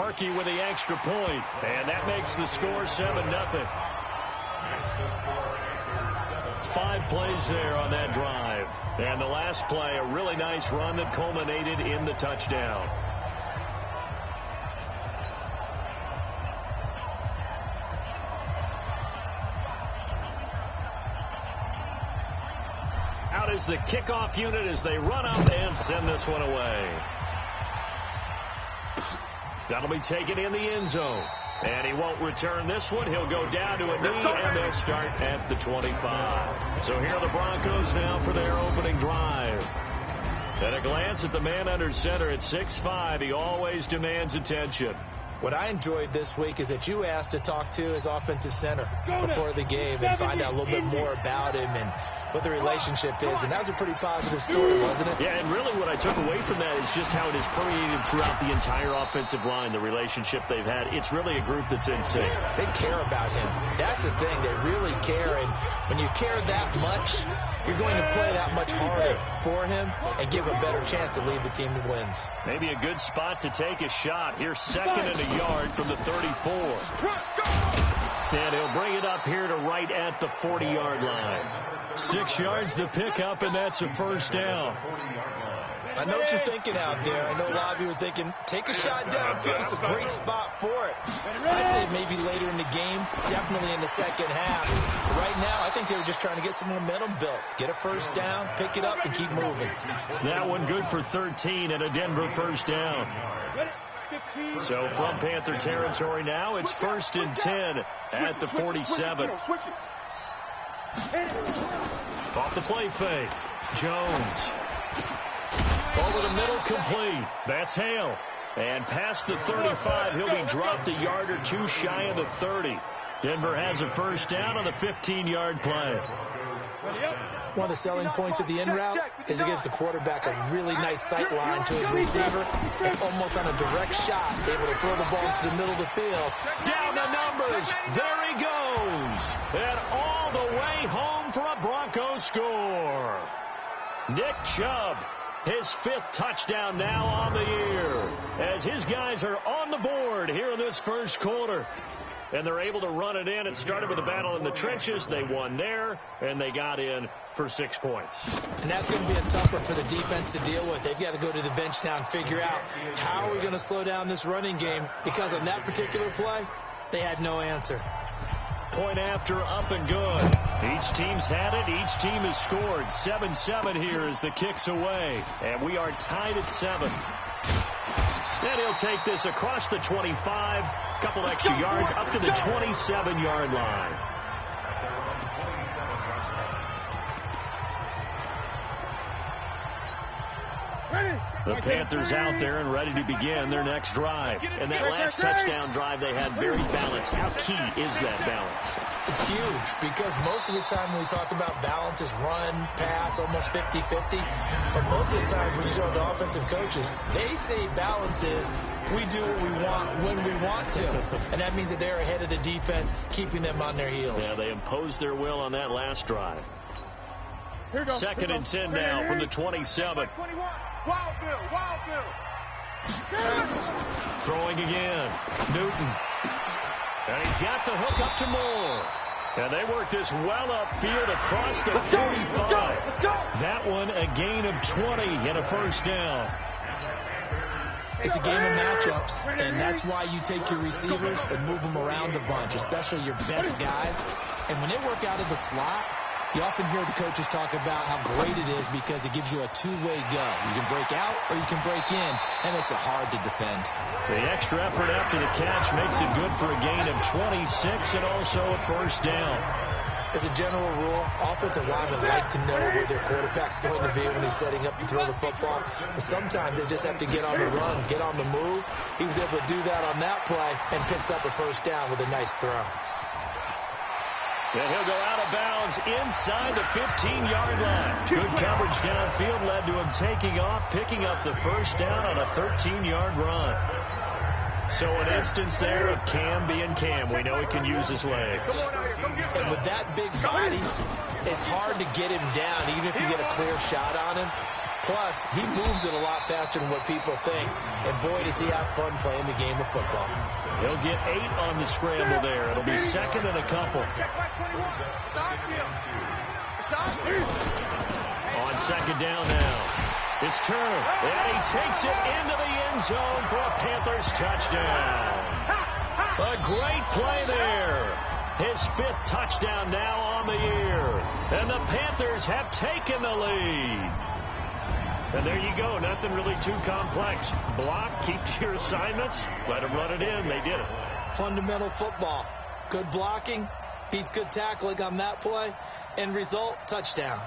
Parkey with the extra point. And that makes the score 7-0. 5 plays there on that drive. And the last play, a really nice run that culminated in the touchdown. Out is the kickoff unit as they run up and send this one away. That'll be taken in the end zone. And he won't return this one. He'll go down to a knee, and they'll start at the 25. So here are the Broncos now for their opening drive. At a glance at the man under center at 6'5", he always demands attention. What I enjoyed this week is that you asked to talk to his offensive center before the game and find out a little bit more about him and what the relationship is. And that was a pretty positive story, wasn't it? Yeah, and really what I took away from that is just how it is permeated throughout the entire offensive line, the relationship they've had. It's really a group that's in sync. They care about him. That's the thing. They really care. And when you care that much, you're going to play that much harder for him and give him a better chance to lead the team to wins. Maybe a good spot to take a shot. Here's 2nd and a yard from the 34. And he'll bring it up here to right at the 40-yard line. 6 yards to pick up, and that's a first down. I know what you're thinking out there. I know a lot of you are thinking, take a shot downfield. It's a great spot for it. I'd say maybe later in the game, definitely in the second half. But right now, I think they were just trying to get some momentum built. Get a first down, pick it up, and keep moving. That one good for 13 and a Denver first down. So from Panther territory now, it's 1st and 10 at the 47. Off the play fake. Jones. Over the middle, complete. That's Hale. And past the 35, he'll be dropped a yard or two shy of the 30. Denver has a first down on the 15-yard play. One of the selling points of the in route is it gives the quarterback a really nice sight line to his receiver. And almost on a direct shot, able to throw the ball into the middle of the field. Down the numbers. There he goes. And all the way home for a Broncos score. Nick Chubb, his 5th touchdown now on the year, as his guys are on the board here in this first quarter. And they're able to run it in. It started with a battle in the trenches. They won there, and they got in for 6 points. And that's going to be a tougher for the defense to deal with. They've got to go to the bench now and figure out how are we going to slow down this running game, because on that particular play, they had no answer. Point after, up and good. Each team's had it. Each team has scored. 7-7 here as the kick's away. And we are tied at 7. Then he'll take this across the 25. Couple extra yards up to the 27-yard line. The Panthers out there and ready to begin their next drive. And that last touchdown drive they had very balanced. How key is that balance? It's huge, because most of the time when we talk about balance is run, pass, almost 50-50. But most of the times when you talk to offensive coaches, they say balance is we do what we want when we want to. And that means that they're ahead of the defense, keeping them on their heels. Yeah, they imposed their will on that last drive. 2nd and 10 now from the 27. Wild Bill. Throwing again. Newton. And he's got the hook up to Moore. And they work this well upfield across the 45. That one a gain of 20 and a first down. It's a game of matchups, and that's why you take your receivers and move them around a bunch, especially your best guys. And when they work out of the slot, you often hear the coaches talk about how great it is because it gives you a two-way go. You can break out or you can break in, and makes it hard to defend. The extra effort after the catch makes it good for a gain of 26 and also a first down. As a general rule, offensive linemen like to know where their quarterback's going to be when he's setting up to throw the football. But sometimes they just have to get on the run, get on the move. He was able to do that on that play and picks up a first down with a nice throw. And he'll go out of bounds inside the 15-yard line. Good coverage downfield led to him taking off, picking up the first down on a 13-yard run. So an instance there of Cam being Cam. We know he can use his legs. And with that big body, it's hard to get him down, even if you get a clear shot on him. Plus, he moves it a lot faster than what people think. And boy, does he have fun playing the game of football. He'll get 8 on the scramble there. It'll be second and a couple. On second down now. It's turned, and he takes it into the end zone for a Panthers touchdown. A great play there. His 5th touchdown now on the year. And the Panthers have taken the lead. And there you go. Nothing really too complex. Block, keep to your assignments, let them run it in. They did it. Fundamental football. Good blocking beats good tackling on that play. End result, touchdown.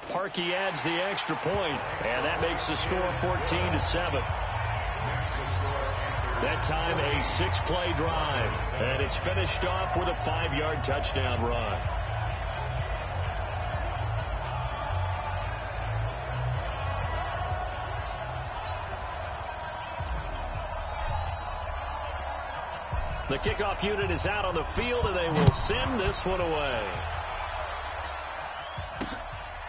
Parkey adds the extra point, and that makes the score 14-7. That time a 6-play drive, and it's finished off with a 5-yard touchdown run. The kickoff unit is out on the field, and they will send this one away.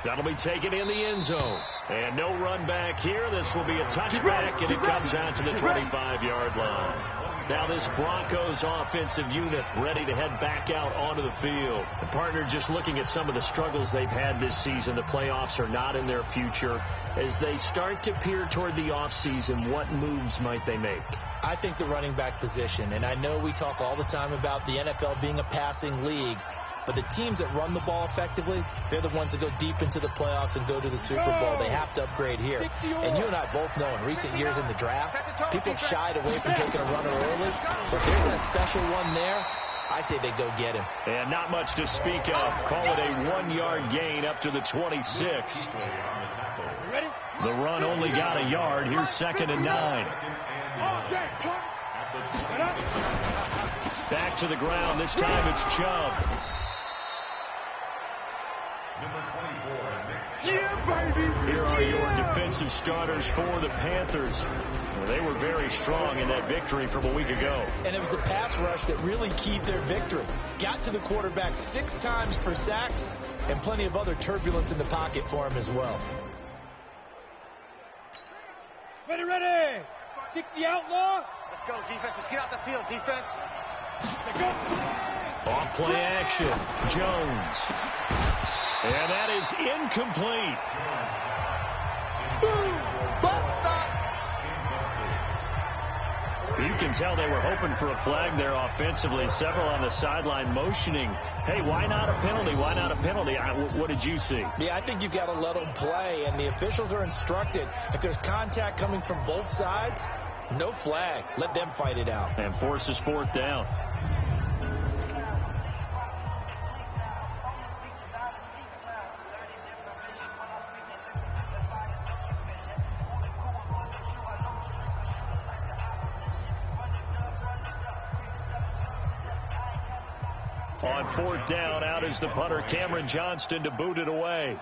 That'll be taken in the end zone. And no run back here. This will be a touchback, and it comes out to the 25-yard line. Now this Broncos offensive unit ready to head back out onto the field. The partner just looking at some of the struggles they've had this season. The playoffs are not in their future. As they start to peer toward the offseason, what moves might they make? I think the running back position, and I know we talk all the time about the NFL being a passing league, but the teams that run the ball effectively, they're the ones that go deep into the playoffs and go to the Super Bowl. They have to upgrade here. And you and I both know in recent years in the draft, people shied away from taking a runner early. But there's that special one there. I say they go get him. And not much to speak of. Call it a 1-yard gain up to the 26. The run only got a yard. Here's 2nd and 9. Back to the ground. This time it's Chubb. Here are your defensive starters for the Panthers. Well, they were very strong in that victory from a week ago. And it was the pass rush that really keyed their victory. Got to the quarterback 6 times for sacks and plenty of other turbulence in the pocket for him as well. Ready. 60 outlaw. Let's go, defense. Let's get out the field, defense. Off play action. Jones. And that is incomplete. You can tell they were hoping for a flag there offensively. Several on the sideline motioning, hey, why not a penalty? Why not a penalty? What did you see? Yeah, I think you've got to let them play, and the officials are instructed. If there's contact coming from both sides, no flag. Let them fight it out. And forces 4th down. On 4th down, out is the punter, Cameron Johnston, to boot it away.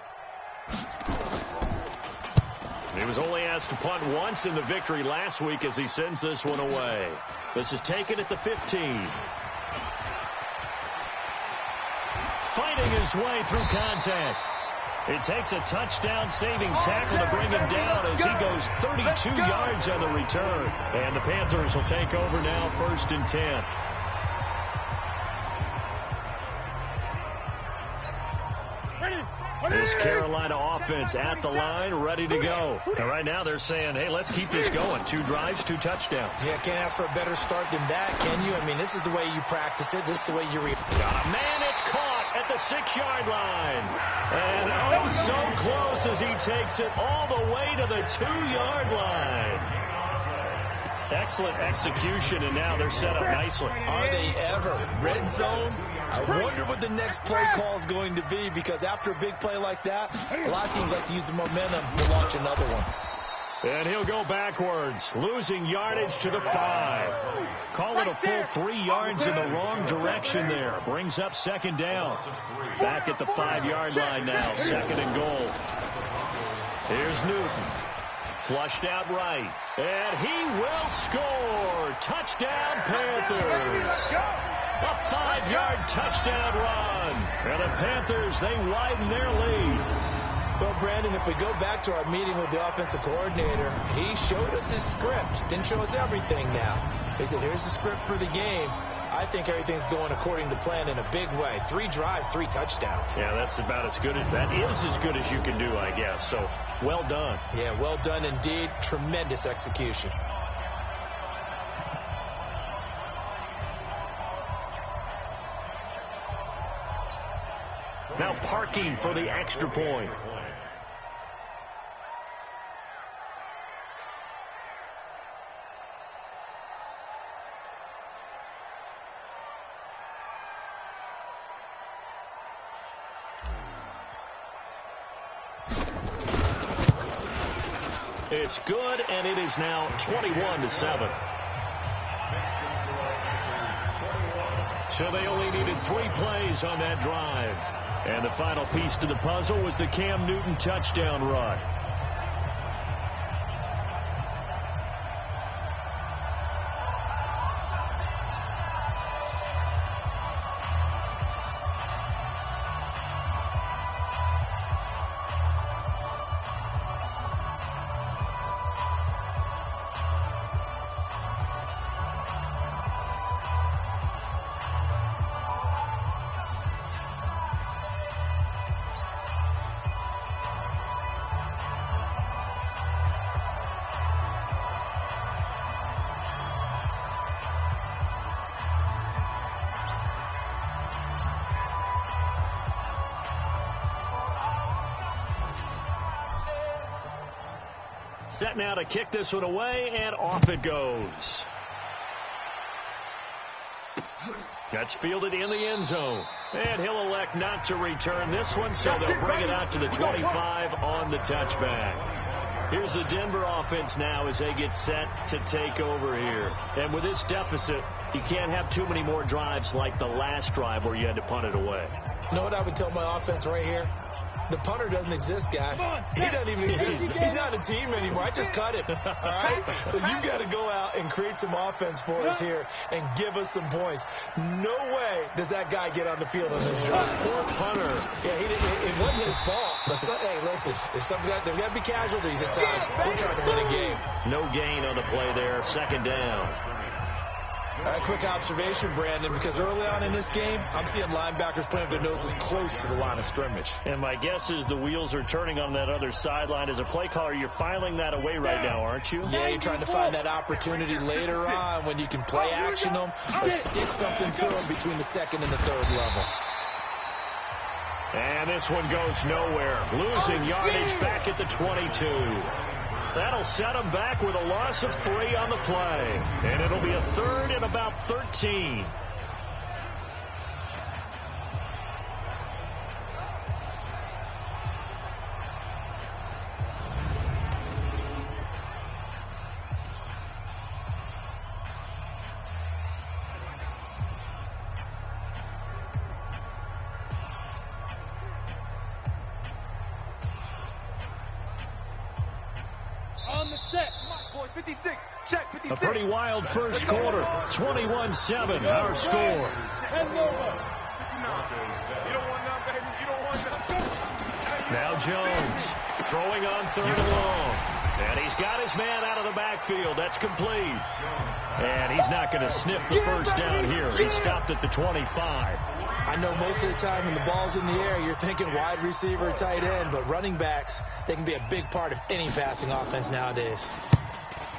He was only asked to punt once in the victory last week as he sends this one away. This is taken at the 15. Fighting his way through contact. It takes a touchdown-saving tackle to bring him down as he goes 32 yards on the return. And the Panthers will take over now, 1st and 10. This Carolina offense at the line, ready to go. And right now they're saying, hey, let's keep this going. 2 drives, 2 touchdowns. Yeah, can't ask for a better start than that, can you? I mean, this is the way you practice it. This is the way you read. Got a man, it's caught at the 6-yard line. And oh, so close as he takes it all the way to the 2-yard line. Excellent execution, and now they're set up nicely. Are they ever? Red zone? I wonder what the next play call is going to be, because after a big play like that, a lot of teams like to use the momentum to launch another one. And he'll go backwards, losing yardage to the 5. Call it a full 3 yards in the wrong direction there. Brings up 2nd down. Back at the 5-yard line now, 2nd and goal. Here's Newton. Flushed out right. And he will score. Touchdown, Panthers. A 5-yard touchdown run. And the Panthers, they widen their lead. Well, Brandon, if we go back to our meeting with the offensive coordinator, he showed us his script. Didn't show us everything now. He said, here's the script for the game. I think everything's going according to plan in a big way. 3 drives, 3 touchdowns. Yeah, that's about as good as that is as good as you can do, I guess. So, well done. Yeah, well done indeed. Tremendous execution. Now parking for the extra point. It's good, and it is now 21-7. So they only needed 3 plays on that drive. And the final piece to the puzzle was the Cam Newton touchdown run. Set now to kick this one away, and off it goes. That's fielded in the end zone. And he'll elect not to return this one, so they'll bring it out to the 25 on the touchback. Here's the Denver offense now as they get set to take over here. And with this deficit, you can't have too many more drives like the last drive where you had to punt it away. You know what I would tell my offense right here? The punter doesn't exist, guys. He doesn't even exist. He's not a team anymore. I just cut him. All right? So you've got to go out and create some offense for us here and give us some points. No way does that guy get on the field on this drive. Poor punter. Yeah, it wasn't his fault. But hey, listen, there's got to be casualties at times. We're trying to win a game. No gain on the play there. Second down. A quick observation, Brandon, because early on in this game, I'm seeing linebackers playing with their noses close to the line of scrimmage. And my guess is the wheels are turning on that other sideline. As a play caller, you're filing that away right now, aren't you? Yeah, you're trying to find that opportunity later on when you can play action them or stick something to them between the second and the third level. And this one goes nowhere. Losing yardage back at the 22. That'll set them back with a loss of 3 on the play. And it'll be a 3rd and about 13. A pretty wild first quarter. 21-7, our score. Now Jones throwing on 3rd and long. And he's got his man out of the backfield. That's complete. And he's not going to sniff the first down here. He stopped at the 25. I know most of the time when the ball's in the air, you're thinking wide receiver, tight end, but running backs, they can be a big part of any passing offense nowadays.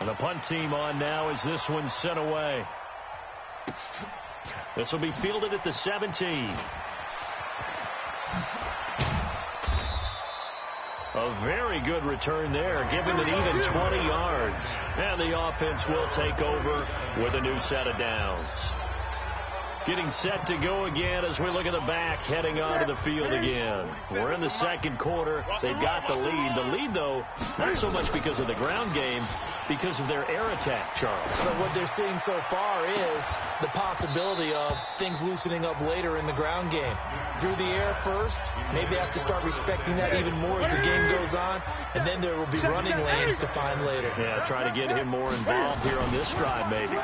And the punt team on now as this one's sent away. This will be fielded at the 17. A very good return there, giving it even 20 yards. And the offense will take over with a new set of downs. Getting set to go again as we look at the back, heading onto the field again. We're in the second quarter. They've got the lead. The lead, though, not so much because of the ground game, because of their air attack, Charles. So what they're seeing so far is the possibility of things loosening up later in the ground game. Through the air first, maybe have to start respecting that even more as the game goes on, and then there will be running lanes to find later. Yeah, try to get him more involved here on this drive maybe.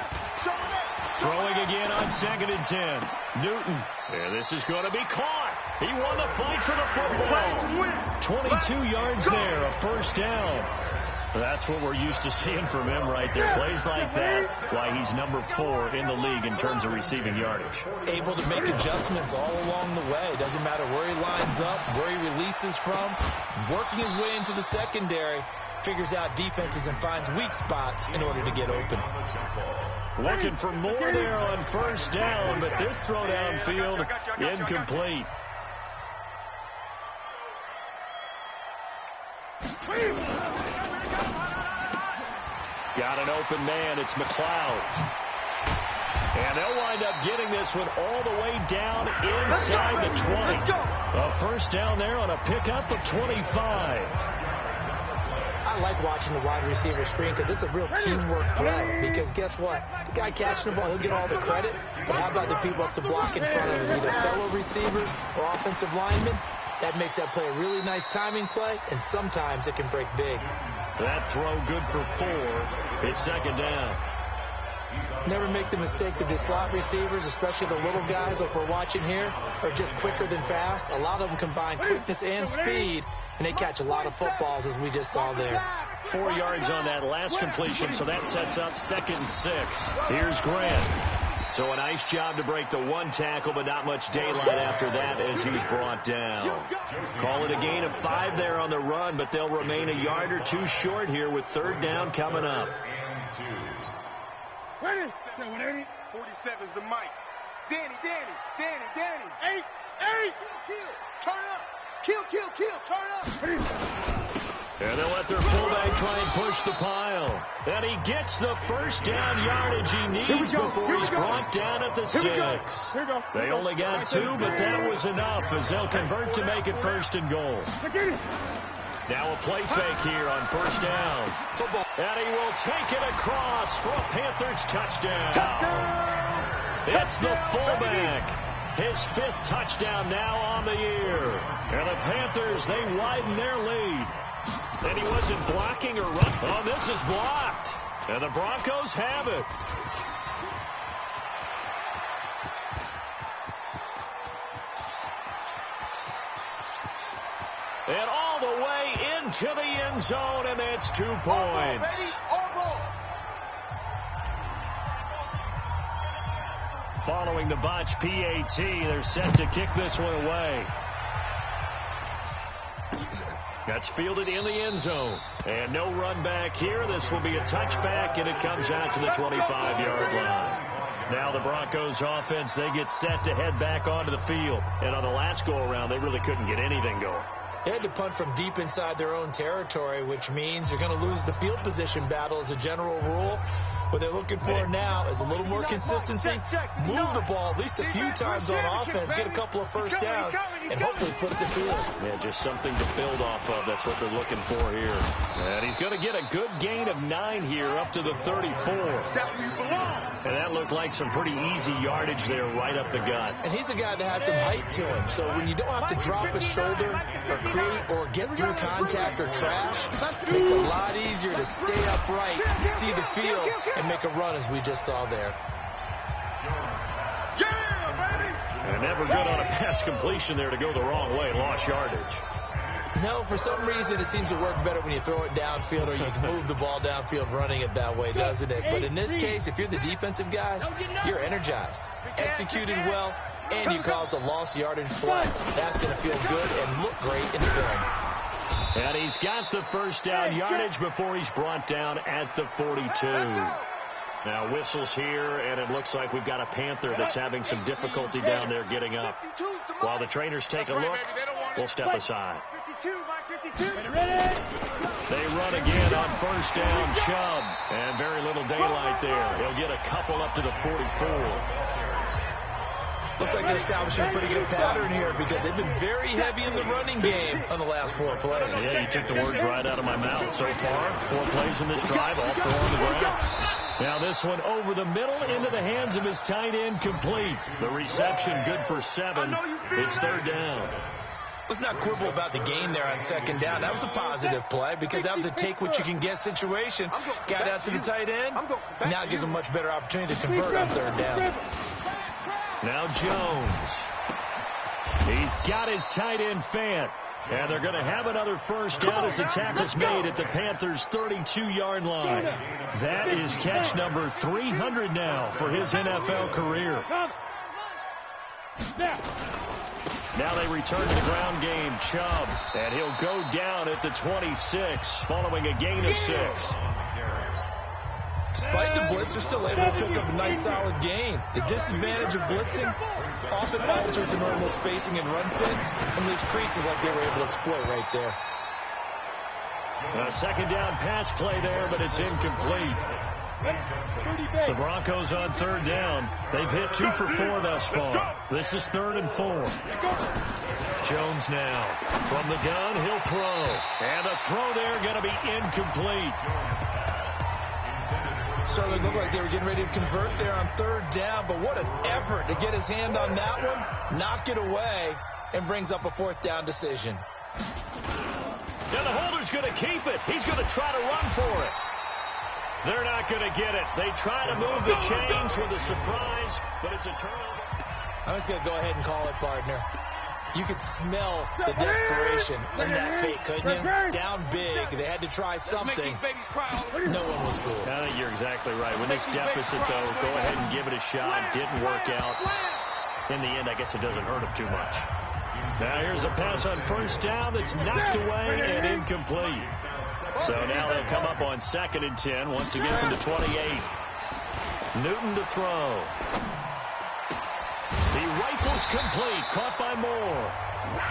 Throwing again on 2nd and 10. Newton. And this is going to be caught. He won the fight for the football. 22 yards there, a first down. That's what we're used to seeing from him right there. Plays like that, why he's number 4 in the league in terms of receiving yardage. Able to make adjustments all along the way. Doesn't matter where he lines up, where he releases from. Working his way into the secondary. Figures out defenses and finds weak spots in order to get open. Looking for more there on first down, but this throw downfield incomplete. Got an open man. It's McLeod. And they'll wind up getting this one all the way down inside the 20. A first down there on a pickup of 25. I like watching the wide receiver screen because it's a real teamwork play. Because guess what? The guy catching the ball, he'll get all the credit. But how about the people up to block in front of him, either fellow receivers or offensive linemen? That makes that play a really nice timing play, and sometimes it can break big. That throw good for 4. It's 2nd down. Never make the mistake that the slot receivers, especially the little guys like we're watching here, are just quicker than fast. A lot of them combine quickness and speed, and they catch a lot of footballs, as we just saw there. 4 yards on that last completion, so that sets up 2nd and 6. Here's Grant. So a nice job to break the 1 tackle, but not much daylight after that as he's brought down. Call it a gain of 5 there on the run, but they'll remain a yard or 2 short here with 3rd down coming up. 47's the mic. Danny. 8. Turn up. Kill. Turn up. And they'll let their fullback try and push the pile. And he gets the first down yardage he needs before he's brought down at the 6. They only got 2, but that was enough as they'll convert to make it 1st and goal. Now a play fake here on first down. And he will take it across for a Panthers touchdown. It's the fullback. His 5th touchdown now on the year. And the Panthers, they widen their lead. And he wasn't blocking or running. Oh, this is blocked. And the Broncos have it. And all the way into the end zone, and it's 2 points. Following the botch PAT, they're set to kick this one away. That's fielded in the end zone. And no run back here. This will be a touchback, and it comes out to the 25-yard line. Now the Broncos offense, they get set to head back onto the field. And on the last go-around, they really couldn't get anything going. They had to punt from deep inside their own territory, which means you're going to lose the field position battle as a general rule. What they're looking for now is a little more consistency, move the ball at least a few times on offense, get a couple of first downs, and hopefully put it to field. Yeah, just something to build off of. That's what they're looking for here. And he's going to get a good gain of 9 here up to the 34. And that looked like some pretty easy yardage there right up the gut. And he's a guy that has some height to him, so when you don't have to drop a shoulder or create or get through contact or trash, it makes it a lot easier to stay upright, see the field, and make a run as we just saw there. And never good on a pass completion there to go the wrong way. Lost yardage. No, for some reason it seems to work better when you throw it downfield or you can move the ball downfield running it that way, doesn't it? But in this case, if you're the defensive guys, you're energized, executed well, and you caused a lost yardage play. That's going to feel good and look great in film. And he's got the first down yardage before he's brought down at the 42. Now whistles here, and it looks like we've got a Panther that's having some difficulty down there getting up. While the trainers take a look, we'll step aside. They run again on first down, Chubb. And very little daylight there. He'll get a couple up to the 44. Looks like they're establishing a pretty good pattern here because they've been very heavy in the running game on the last 4 plays. Yeah, you took the words right out of my mouth. So far, 4 plays in this drive, all 4 on the ground. Now this one over the middle into the hands of his tight end, complete. The reception good for 7. It's 3rd down. Let's not quibble about the gain there on 2nd down. That was a positive play because that was a take-what-you-can-get situation. Got out to the tight end. Now gives him a much better opportunity to convert on 3rd down. Now Jones. He's got his tight end Fant. And they're going to have another first down as the tackle's made at the Panthers' 32-yard line. That is catch number 300 now for his NFL career. Now they return to the ground game. Chubb, and he'll go down at the 26 following a gain of 6. Despite the blitz, they're still able to pick up a nice solid gain. The disadvantage of blitzing often alters the normal spacing and run fits and leaves creases like they were able to exploit right there. A 2nd down pass play there, but it's incomplete. The Broncos on 3rd down. They've hit 2 for 4 thus far. This is 3rd and 4. Jones now from the gun. He'll throw. And the throw there going to be incomplete. Certainly looked like they were getting ready to convert there on 3rd down, but what an effort to get his hand on that one, knock it away, and brings up a 4th down decision. Now the holder's going to keep it. He's going to try to run for it. They're not going to get it. They try to move the chains with a surprise, but it's a turnover. I'm just going to go ahead and call it, partner. You could smell the desperation in that fake, couldn't you? Down big. They had to try something. No one was fooled. I think you're exactly right. When this deficit, though, go ahead and give it a shot. Didn't work out. In the end, I guess it doesn't hurt him too much. Now here's a pass on 1st down that's knocked away and incomplete. So now they'll come up on 2nd and 10, once again from the 28. Newton to throw. He rifles complete, caught by Moore.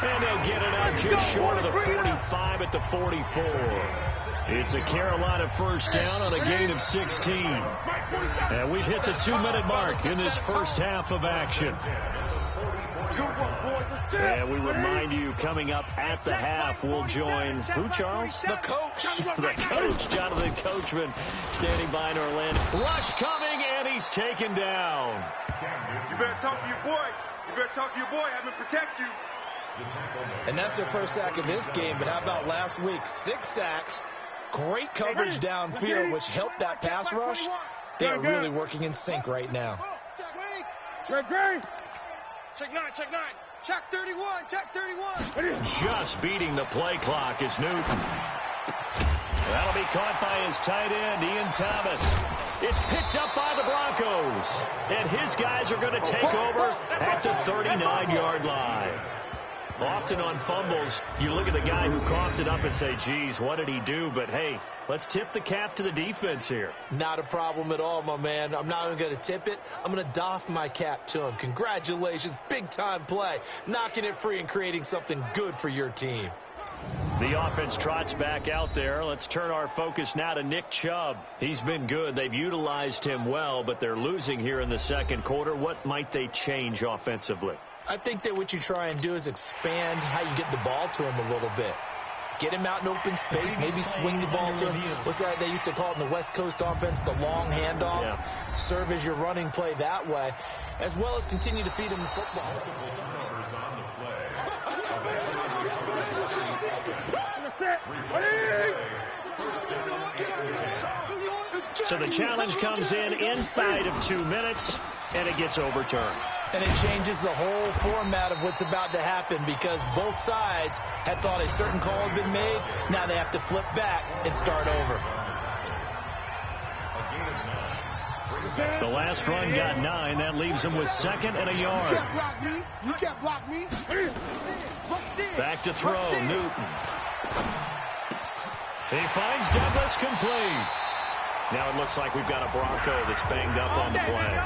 And they'll get it out just short of the 45 at the 44. It's a Carolina first down on a gain of 16. And we've hit the 2-minute mark in this first half of action. And we remind you, coming up at the half, we'll join who, Charles? The coach. The coach, Jonathan Coachman, standing by in Orlando. Rush coming, and he's taken down. You better talk to your boy. You better talk to your boy. Have him protect you. And that's their first sack of this game, but how about last week? 6 sacks, great coverage downfield, which helped that pass rush. They are really working in sync right now. Check 9, check 9. Check 31, check 31. Just beating the play clock is Newton. That'll be caught by his tight end, Ian Thomas. It's picked up by the Broncos. And his guys are going to take over at the 39-yard line. Often on fumbles, you look at the guy who coughed it up and say, geez, what did he do? But, hey, let's tip the cap to the defense here. Not a problem at all, my man. I'm not even going to tip it. I'm going to doff my cap to him. Congratulations. Big-time play. Knocking it free and creating something good for your team. The offense trots back out there. Let's turn our focus now to Nick Chubb. He's been good. They've utilized him well, but they're losing here in the second quarter. What might they change offensively? I think that what you try and do is expand how you get the ball to him a little bit. Get him out in open space, maybe swing the ball to him. What's that they used to call it in the West Coast offense, the long handoff? Yeah. Serve as your running play that way, as well as continue to feed him the football. So the challenge comes in inside of 2 minutes, and it gets overturned. And it changes the whole format of what's about to happen because both sides had thought a certain call had been made. Now they have to flip back and start over. The last run got 9. That leaves them with 2nd and a yard. You can't block me. You can't block me. Back to throw, Newton. He finds Douglas complete. Now it looks like we've got a Bronco that's banged up on the play.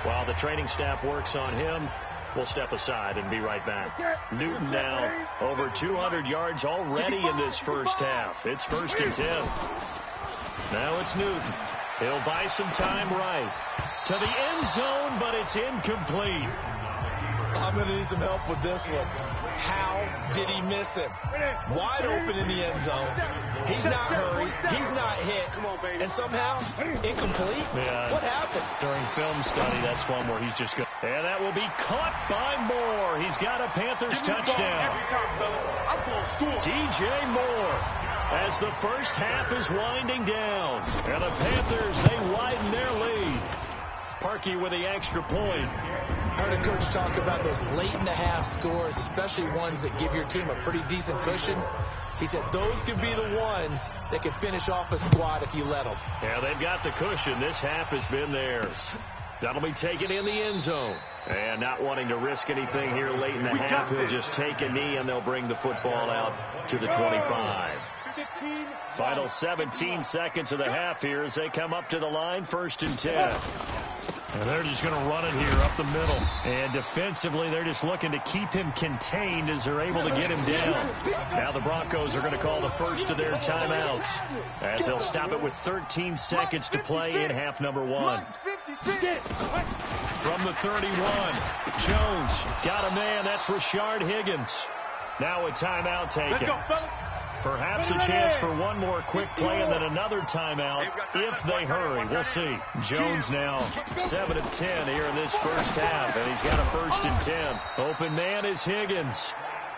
While the training staff works on him, we'll step aside and be right back. Newton now over 200 yards already in this first half. It's 1st and 10. Now it's Newton. He'll buy some time right to the end zone, but it's incomplete. I'm going to need some help with this one. How did he miss him? Wide open in the end zone. He's not hurried. He's not hit. And somehow, incomplete? Yeah. What happened? During film study, that's one where he's just going. And that will be caught by Moore. He's got a Panthers touchdown. DJ Moore as the first half is winding down. And the Panthers, they widen their lead. Parkey with the extra point. I heard a coach talk about those late-in-the-half scores, especially ones that give your team a pretty decent cushion. He said those could be the ones that could finish off a squad if you let them. Yeah, they've got the cushion. This half has been theirs. That'll be taken in the end zone. And not wanting to risk anything here late in the half, he'll just take a knee, and they'll bring the football out to the 25. Final 17 seconds of the half here as they come up to the line, 1st and 10. And they're just going to run it here up the middle. And defensively, they're just looking to keep him contained as they're able to get him down. Now the Broncos are going to call the first of their timeouts as they'll stop it with 13 seconds to play in half number 1. From the 31, Jones got a man. That's Rashard Higgins. Now a timeout taken. Let's go, fellas. Perhaps a chance for one more quick play and then another timeout if they hurry. We'll see. Jones now 7 of 10 here in this first half, and he's got a 1st and 10. Open man is Higgins.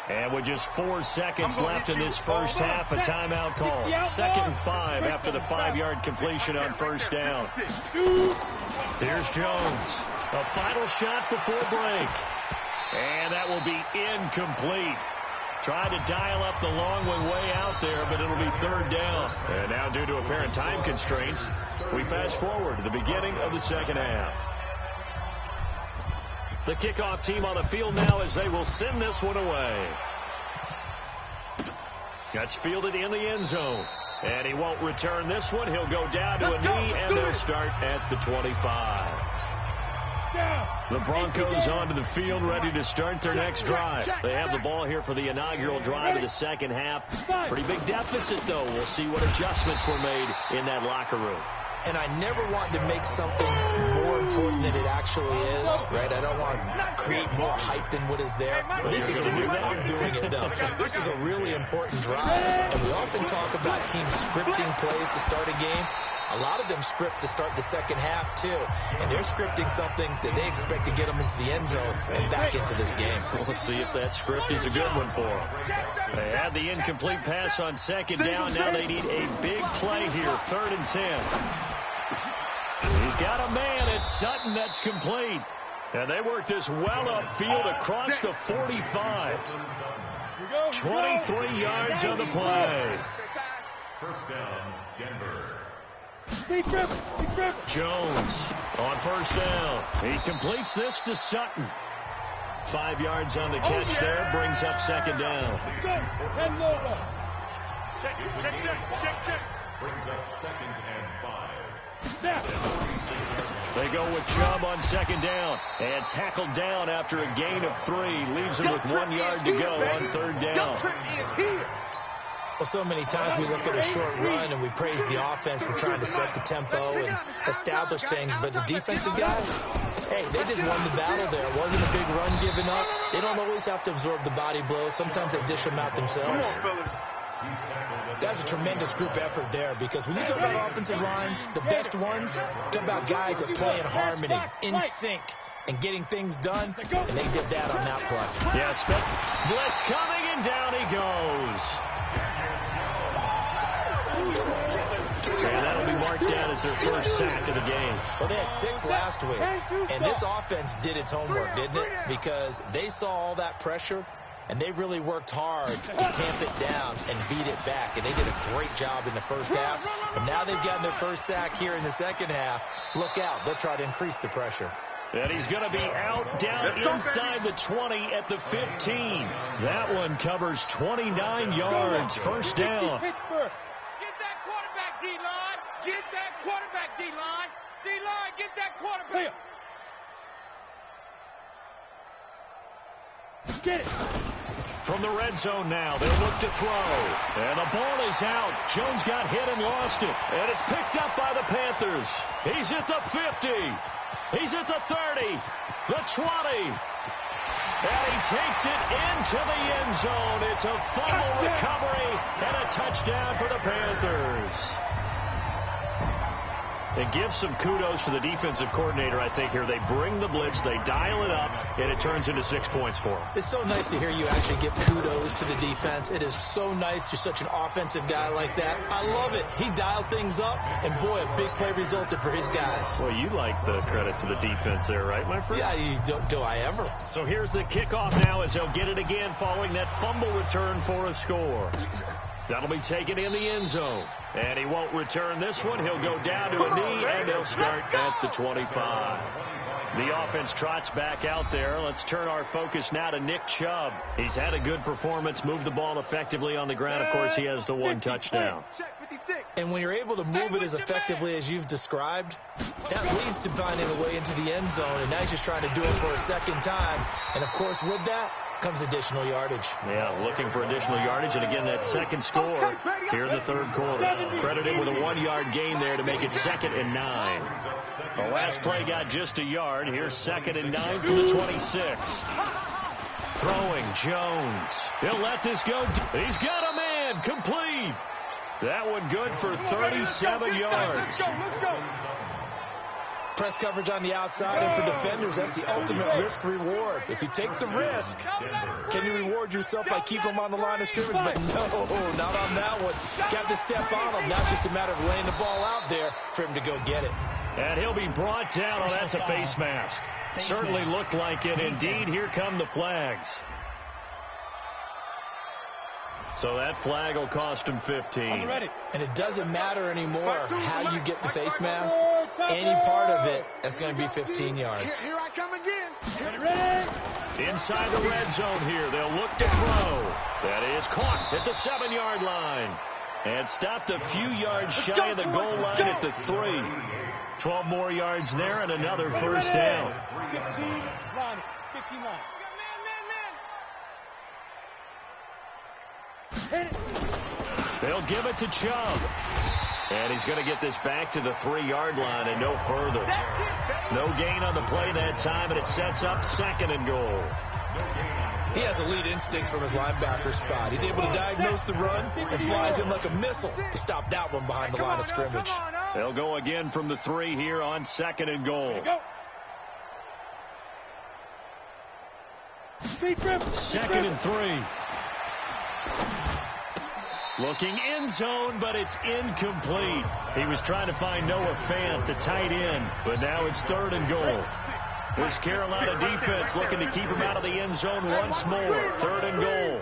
And with just 4 seconds left in this first half, a timeout call. 2nd and 5 after the 5-yard completion on 1st down. Here's Jones. A final shot before break. And that will be incomplete. Tried to dial up the long one way out there, but it'll be 3rd down. And now, due to apparent time constraints, we fast forward to the beginning of the second half. The kickoff team on the field now as they will send this one away. That's fielded in the end zone. And he won't return this one. He'll go down to a knee, and they'll start at the 25. The Broncos onto the field, ready to start their next drive. They have the ball here for the inaugural drive of the second half. Pretty big deficit, though. We'll see what adjustments were made in that locker room. And I never want to make something more important than it actually is, right? I don't want to create more hype than what is there. This is a real I'm doing it, though. This is a really important drive. And we often talk about teams scripting plays to start a game. A lot of them script to start the second half, too. And they're scripting something that they expect to get them into the end zone and back into this game. We'll see if that script is a good one for them. They had the incomplete pass on 2nd down. Now they need a big play here, 3rd and 10. He's got a man. It's Sutton that's complete. And they work this well upfield across the 45. 23 yards on the play. 1st down, Denver. Jones on 1st down. He completes this to Sutton. 5 yards on the catch there. Brings up 2nd down. Check. Brings up 2nd and 5. They go with Chubb on 2nd down. And tackled down after a gain of 3. Leaves him with 1 yard to go on 3rd down. Well, so many times we look at a short run and we praise the offense for trying to set the tempo and establish things. But the defensive guys, hey, they just won the battle there. It wasn't a big run given up. They don't always have to absorb the body blows. Sometimes they dish them out themselves. That's a tremendous group effort there, because when you talk about offensive lines, the best ones, talk about guys that play in harmony, in sync, and getting things done, and they did that on that play. Yes, but blitz coming, and down he goes. And that'll be marked down as their first sack of the game. Well, they had 6 last week, and this offense did its homework, didn't it? Because they saw all that pressure, and they really worked hard to tamp it down and beat it back. And they did a great job in the first half. And now they've gotten their first sack here in the second half. Look out. They'll try to increase the pressure. And he's going to be out down inside the 20 at the 15. That one covers 29 yards. 1st down. Get that quarterback, D-line. Get that quarterback, D-line. D-line, get that quarterback. Get it. From the red zone now, they'll look to throw. And the ball is out. Jones got hit and lost it. And it's picked up by the Panthers. He's at the 50. He's at the 30. The 20. And he takes it into the end zone. It's a fumble recovery and a touchdown for the Panthers. It gives some kudos to the defensive coordinator, I think, here. They bring the blitz, they dial it up, and it turns into 6 points for them. It's so nice to hear you actually give kudos to the defense. It is so nice. You're such an offensive guy like that. I love it. He dialed things up, and boy, a big play resulted for his guys. Well, you like the credit to the defense there, right, my friend? Yeah, do I ever. So here's the kickoff now as they'll get it again following that fumble return for a score. That'll be taken in the end zone. And he won't return this one. He'll go down to a knee, and they'll start at the 25. The offense trots back out there. Let's turn our focus now to Nick Chubb. He's had a good performance, moved the ball effectively on the ground. Of course, he has the one touchdown. And when you're able to move it as effectively as you've described, that leads to finding a way into the end zone. And now he's just trying to do it for a second time. And, of course, with that comes additional yardage. Yeah, looking for additional yardage. And, again, that second score here in the third quarter. Credited with a 1-yard gain there to make it 2nd and 9. The last play got just a yard. Here's 2nd and 9 from the 26. Throwing Jones. He'll let this go. He's got a man. Complete. That one good for 37 yards. Let's go. Press coverage on the outside, and for defenders, that's the ultimate risk-reward. If you take the risk, can you reward yourself by keeping them on the line of scrimmage? But no, not on that one. Got to step on them. Now it's just a matter of laying the ball out there for him to go get it. And he'll be brought down. Oh, that's a face mask. Certainly looked like it. Indeed, here come the flags. So that flag will cost him 15. And it doesn't matter anymore how you get the face mask. Any part of it, that's going to be 15 yards. Here I come again. Inside the red zone here. They'll look to throw. That is caught at the 7-yard line. And stopped a few yards shy of the goal line at the 3. 12 more yards there and another first down. 15 line. They'll give it to Chubb. And he's going to get this back to the 3-yard line and no further. No gain on the play that time, and it sets up 2nd and goal. He has elite instincts from his linebacker spot. He's able to diagnose the run and flies in like a missile to stop that one behind the line of scrimmage. They'll go again from the 3 here on 2nd and goal. 2nd and 3. Looking end zone, but it's incomplete. He was trying to find Noah Fant, the tight end, but now it's 3rd and goal. This Carolina defense looking to keep him out of the end zone once more. 3rd and goal.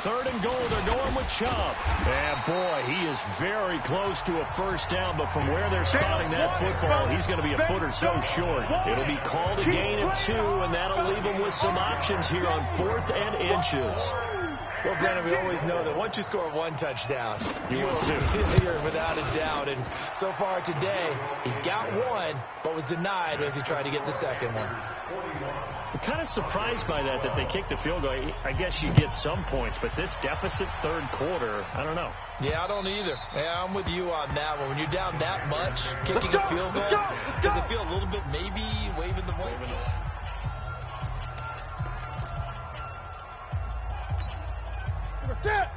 3rd and goal, they're going with Chubb. And boy, he is very close to a first down, but from where they're spotting that football, he's going to be a foot or so short. It'll be called a gain of 2, and that'll leave him with some options here on 4th and inches. Well, Brennan, we always know that once you score 1 touchdown, you're without a doubt. And so far today, he's got 1, but was denied as he tried to get the 2nd one. I'm kind of surprised by that they kicked the field goal. I guess you get some points, but this deficit 3rd quarter, I don't know. Yeah, I don't either. Yeah, I'm with you on that one. When you're down that much, kicking a field goal, does it feel a little bit maybe waving the ball?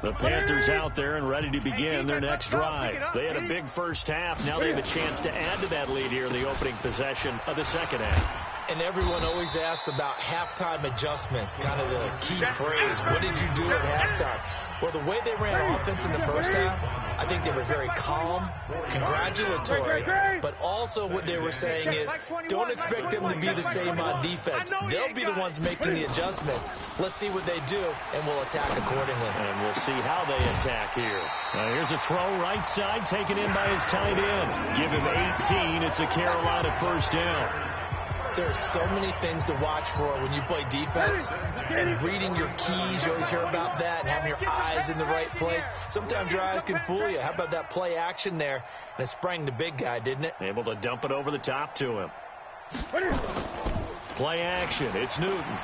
The Panthers out there and ready to begin their next drive. They had a big first half. Now they have a chance to add to that lead here in the opening possession of the 2nd half. And everyone always asks about halftime adjustments, kind of the key phrase. What did you do at halftime? Well, the way they ran offense in the first half, I think they were very calm, congratulatory, but also what they were saying is don't expect them to be the same on defense. They'll be the ones making the adjustments. Let's see what they do, and we'll attack accordingly. And we'll see how they attack here. Here's a throw right side taken in by his tight end. Give him 18. It's a Carolina first down. There's so many things to watch for when you play defense, and reading your keys, you always hear about that, and having your eyes in the right place. Sometimes your eyes can fool you. How about that play action there? And it sprang the big guy, didn't it? Able to dump it over the top to him. Play action. It's Newton.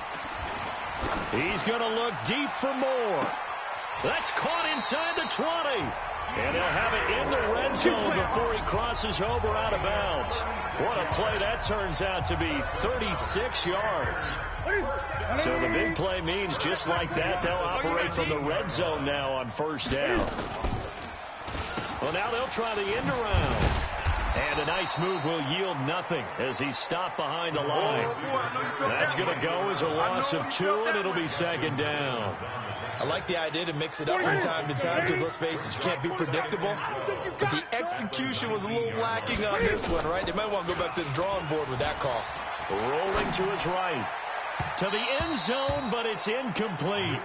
He's going to look deep for more. That's caught inside the 20. And they'll have it in the red zone before he crosses over out of bounds. What a play that turns out to be, 36 yards. So the big play means just like that, they'll operate from the red zone now on first down. Well, now they'll try the end around. And a nice move will yield nothing as he's stopped behind the line. That's going to go as a loss of 2, and it'll be second down. I like the idea to mix it up from time to time because, let's face it, you can't be predictable. But the execution was a little lacking on this one, right? They might want to go back to the drawing board with that call. Rolling to his right. To the end zone, but it's incomplete.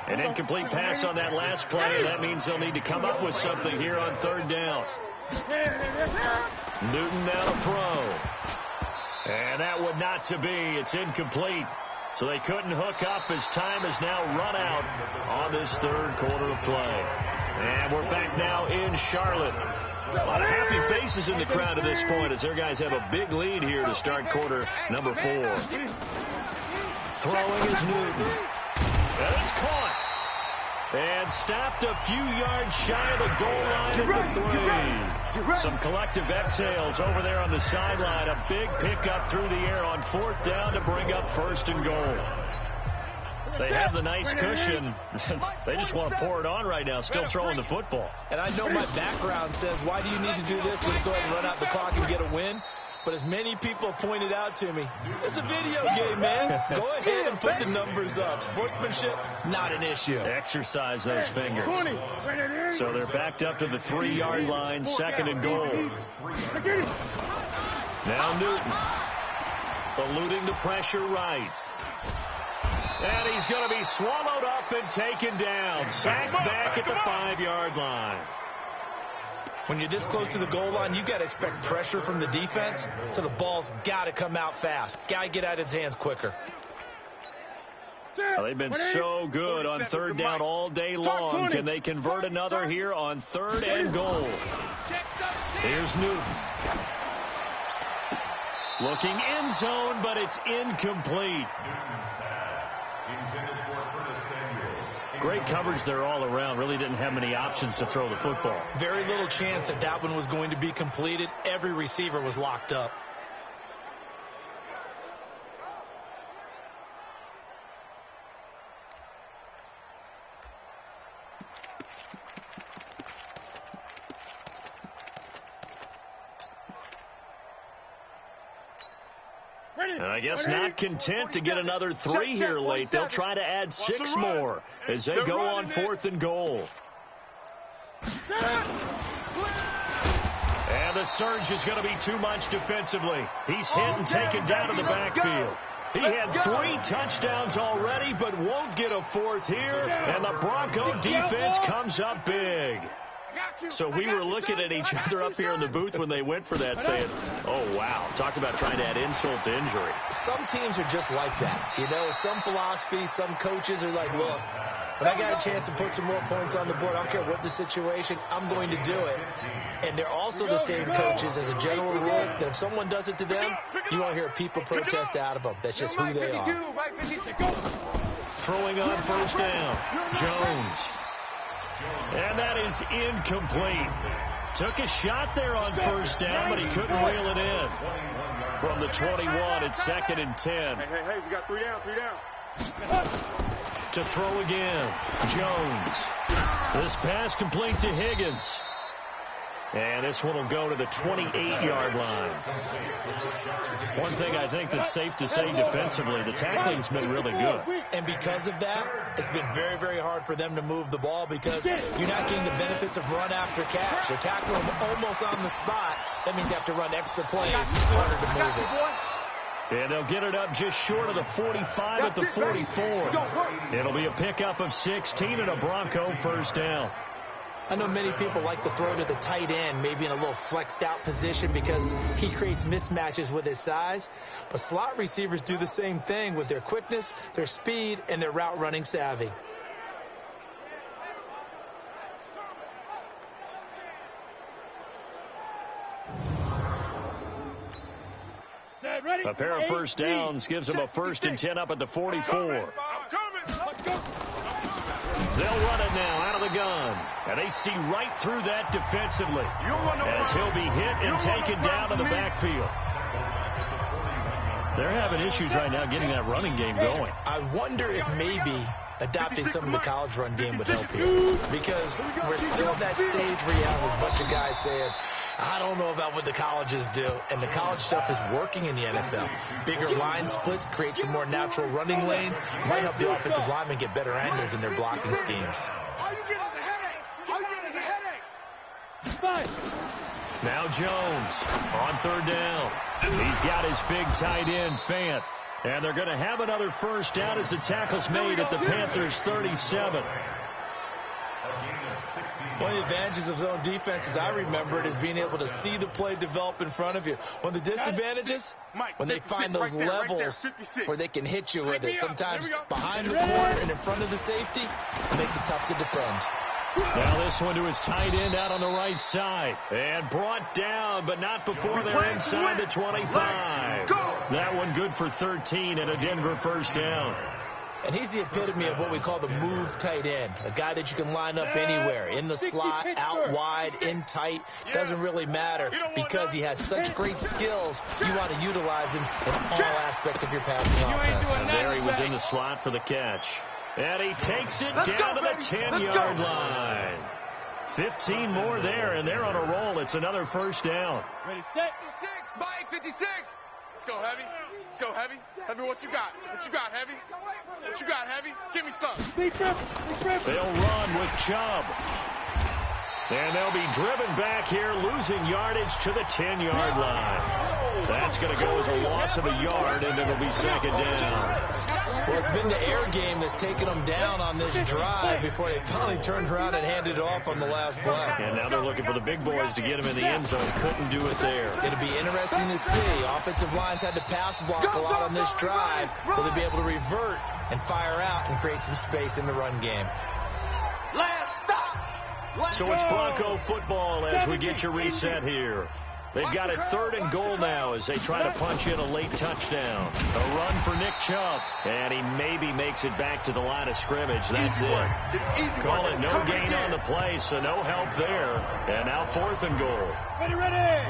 An incomplete pass on that last play. That means they'll need to come up with something here on third down. Newton now to throw. And that would not to be. It's incomplete. So they couldn't hook up as time has now run out on this third quarter of play. And we're back now in Charlotte. A lot of happy faces in the crowd at this point as their guys have a big lead here to start quarter number 4. Throwing is Newton. And it's caught. And stopped a few yards shy of the goal line at the 3. Some collective exhales over there on the sideline. A big pickup through the air on fourth down to bring up first and goal. They have the nice cushion. They just want to pour it on right now, still throwing the football. And I know my background says, why do you need to do this? Just go ahead and run out the clock and get a win. But as many people pointed out to me, it's a video game, man. Go ahead and put the numbers up. Sportsmanship, not an issue. Exercise those fingers. So they're backed up to the 3-yard line, second and goal. Now Newton, eluding the pressure right. And he's going to be swallowed up and taken down. Sacked back at the 5-yard line. When you're this close to the goal line, you got to expect pressure from the defense, so the ball's got to come out fast. Got to get out of his hands quicker. Well, they've been so good on third down all day long. Can they convert another here on third and goal? Here's Newton. Looking end zone, but it's incomplete. Great coverage there all around. Really didn't have many options to throw the football. Very little chance that that one was going to be completed. Every receiver was locked up. And I guess not content to get another 3 here late. They'll try to add 6 more as they go on fourth and goal. And the surge is going to be too much defensively. He's hit and taken down in the backfield. He had 3 touchdowns already, but won't get a 4th here. And the Bronco defense comes up big. So we were looking at each other up here in the booth when they went for that, saying, oh, wow, talk about trying to add insult to injury. Some teams are just like that. You know, some philosophies, some coaches are like, look, when I got a chance to put some more points on the board, I don't care what the situation, I'm going to do it. And they're also the same coaches, as a general rule, that if someone does it to them, you won't hear people protest out of them. That's just who they are. Throwing on first down, Jones. And that is incomplete. Took a shot there on first down, but he couldn't reel it in. From the 21, it's second and 10. Hey, we got 3 down. To throw again, Jones. This pass complete to Higgins. And this one will go to the 28-yard line. One thing I think that's safe to say defensively, the tackling's been really good. And because of that, it's been very, very hard for them to move the ball because you're not getting the benefits of run after catch. They're tackling them almost on the spot. That means you have to run extra plays, harder to move it. And they'll get it up just short of the 45 at the 44. It'll be a pickup of 16 and a Bronco first down. I know many people like to throw to the tight end, maybe in a little flexed out position because he creates mismatches with his size. But slot receivers do the same thing with their quickness, their speed, and their route running savvy. A pair of first downs gives them a 1st and 10 up at the 44. They'll run it now out of the gun. And they see right through that defensively as he'll be hit and taken down to the backfield. They're having issues right now getting that running game going. I wonder if maybe adopting some of the college run game would help here. Because we're still at that stage where you have a bunch of guys saying, I don't know about what the colleges do. And the college stuff is working in the NFL. Bigger line splits, create some more natural running lanes. Might help the offensive linemen get better angles in their blocking schemes. All you get is a headache. All you get is a headache. Now Jones on third down. He's got his big tight end, Fant. And they're going to have another first down as the tackle's made at the Panthers' 37. One of the advantages of zone defense, as I remember it, is being able to see the play develop in front of you. One of the disadvantages, when they find those levels where they can hit you with it, sometimes behind the corner and in front of the safety, it makes it tough to defend. Now this one to his tight end out on the right side. And brought down, but not before they're inside the 25. That one good for 13 and a Denver first down. And he's the epitome of what we call the move tight end. A guy that you can line up anywhere. In the slot, out wide, in tight. Doesn't really matter because he has such great skills. You want to utilize him in all aspects of your passing offense. And there he was in the slot for the catch. And he takes it down to the 10-yard line. 15 more there, and they're on a roll. It's another first down. Ready, set. 56, Mike, 56. Let's go, Heavy. Let's go, Heavy. Heavy, what you got? What you got, Heavy? What you got, Heavy? Give me some. They'll run with Chubb. And they'll be driven back here, losing yardage to the 10-yard line. That's going to go as a loss of a yard, and it'll be second down. Well, it's been the air game that's taken them down on this drive before they finally turned around and handed it off on the last play. And now they're looking for the big boys to get him in the end zone. Couldn't do it there. It'll be interesting to see. Offensive lines had to pass block a lot on this drive. Will they be able to revert and fire out and create some space in the run game? Last stop. So it's Bronco football as we get your reset here. They've got it 3rd and goal now as they try to punch in a late touchdown. A run for Nick Chubb, and he maybe makes it back to the line of scrimmage. That's it. Call it no gain on the play, so no help there. And now 4th and goal.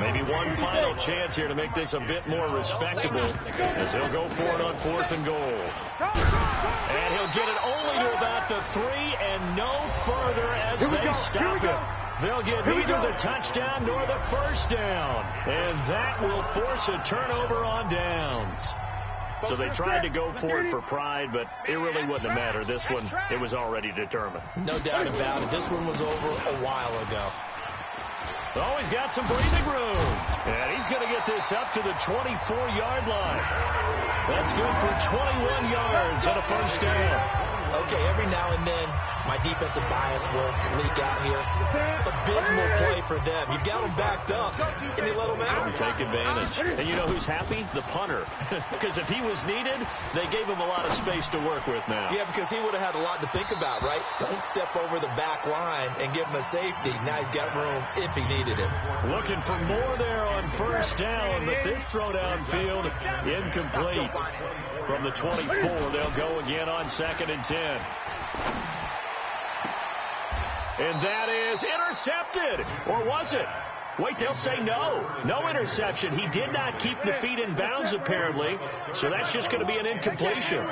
Maybe one final chance here to make this a bit more respectable as he'll go for it on 4th and goal. And he'll get it only to about the 3 and no further as they stop him. They'll get neither the touchdown nor the first down. And that will force a turnover on downs. So they tried to go for it for pride, but it really wouldn't have mattered. This one, it was already determined. No doubt about it. This one was over a while ago. Oh, he's got some breathing room. And he's going to get this up to the 24-yard line. That's good for 21 yards and a first down. Okay, every now and then, my defensive bias will leak out here. Abysmal play for them. You've got them backed up, and you let them out. Take advantage. And you know who's happy? The punter. Because if he was needed, they gave him a lot of space to work with now. Yeah, because he would have had a lot to think about, right? Don't step over the back line and give him a safety. Now he's got room if he needed it. Looking for more there on first down, but this throw downfield, incomplete. From the 24, they'll go again on 2nd and 10. And that is intercepted. Or was it? Wait, they'll say no. No interception. He did not keep the feet in bounds, apparently. So that's just going to be an incompletion.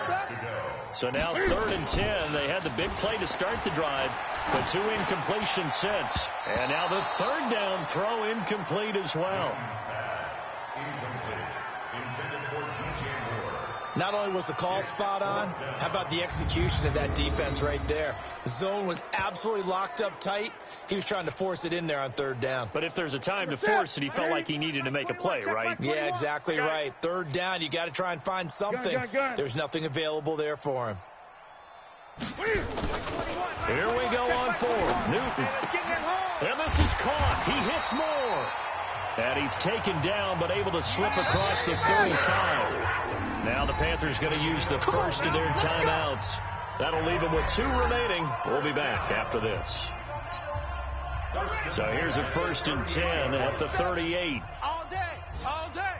So now 3rd and 10. They had the big play to start the drive, but 2 incompletions since. And now the 3rd down throw incomplete as well. Not only was the call spot on, how about the execution of that defense right there? The zone was absolutely locked up tight. He was trying to force it in there on 3rd down. But if there's a time to force it, he felt like he needed to make a play, right? Yeah, exactly right. 3rd down, you got to try and find something. There's nothing available there for him. Here we go on 4th. Newton. And this is caught. He hits more. And he's taken down, but able to slip across the 35. Now the Panthers going to use the first of their timeouts. That'll leave them with 2 remaining. We'll be back after this. So here's a 1st and 10 at the 38. All day. All day.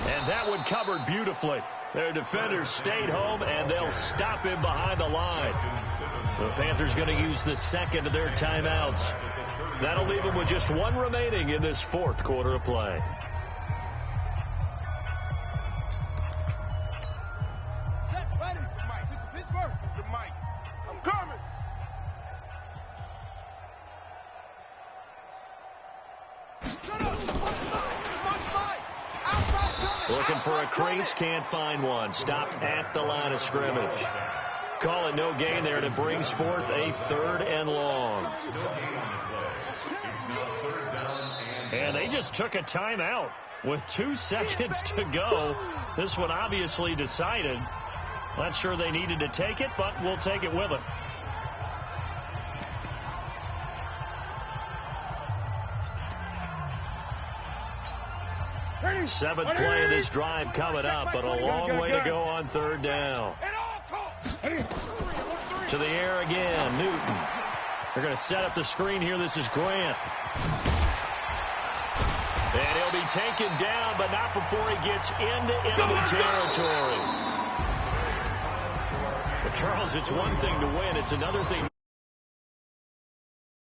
And that one covered beautifully. Their defenders stayed home, and they'll stop him behind the line. The Panthers going to use the second of their timeouts. That'll leave them with just one remaining in this fourth quarter of play. Looking for a crease, can't find one. Stopped at the line of scrimmage. Call it no gain there, and it brings forth a 3rd and long. And they just took a timeout with 2 seconds to go. This one obviously decided. Not sure they needed to take it, but we'll take it with them. Seventh play of this drive coming up, but a long way to go on 3rd down. To the air again, Newton. They're going to set up the screen here. This is Grant. And he'll be taken down, but not before he gets into enemy territory. But Charles, it's one thing to win. It's another thing.